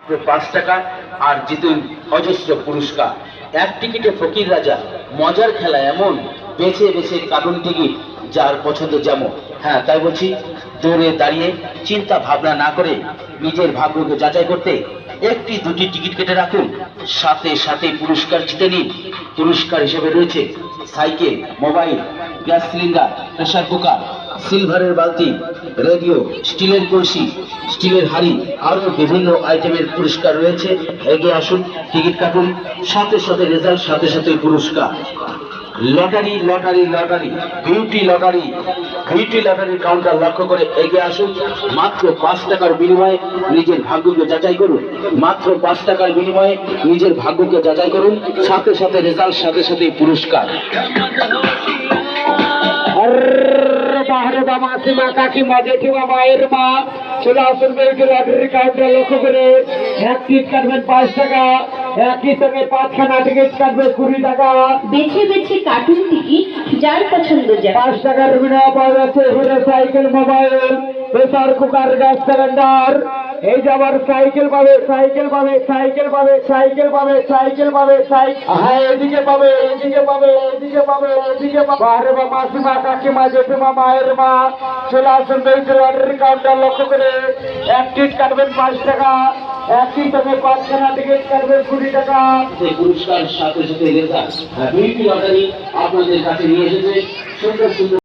5 টাকা আর জিতুন অজস্র পুরস্কার। এক টিকিটে ফকির রাজা, মজার খেলা এমন, বেছে বেছে কার্টুন টিকিট যার পছন্দ যেমন। হ্যাঁ, তাই বলছি, দৌড়ে দাঁড়িয়ে চিন্তা ভাবনা না করে নিজের ভাগ্যকে যাচাই করতে একটি দুটি টিকিট কেটে রাখুন, সাথে সাথে পুরস্কার জিতে নিন। পুরস্কার হিসেবে রয়েছে cycle, mobile, gas cylinder, pressure cooker, সিলভারের বালতি, রেডিও, স্টিলের কলসি, স্টিলের হাড়ি, আরো বিভিন্ন আইটেমের পুরস্কার রয়েছে। এগিয়ে আসুন, টিকিট কাটুন, সাথে সাথে রেজাল্ট, সাথে সাথে পুরস্কার। Lottery lottery lottery, beauty lottery, beauty লটারির কাউন্টার লক্ষ্য করে এগিয়ে আসুন। মাত্র 5 টাকার বিনিময়ে নিজের ভাগ্যকে যাচাই করুন। মাত্র 5 টাকার বিনিময়ে নিজের ভাগ্যকে যাচাই করুন, সাথে সাথে রেজাল্ট, সাথে সাথে পুরস্কার। মাসিমা, কাকিমা, জেঠিমা, মায়ের মা, চলে আসুন লটারির কাউন্টার লক্ষ্য করে। এক টিকিট কাটবেন 5 টাকা, একই সঙ্গে 5খানা টিকিট কাটবে 20 টাকা। বেছে বেছে কার্টুন টিকিট যার পছন্দ। 5 টাকার বিনিময়ে পাওয়া যাচ্ছে hero cycle, mobile, pressure cooker, gas cylinder. এই যে আবার সাইকেল পাবে, সাইকেল পাবে, সাইকেল পাবে, সাইকেল পাবে, সাইকেল পাবে, হ্যাঁ, এদিকে পাবে, এদিকে পাবে, এদিকে পাবে, এদিকে পাবে। আরে বা মাসিমা, কাকিমা, জেঠিমা, মায়ের মা, চলে আসুন লটারির কাউন্টার লক্ষ্য করে। এক টিকিট কাটবেন 5 টাকা, একই সঙ্গে 5খানা টিকিট কাটবেন 20 টাকা। পুরস্কার সাথে সাথে রেজাল্ট। বিউটি লটারি আপনাদের কাছে নিয়ে এসেছে সুন্দর সুন্দর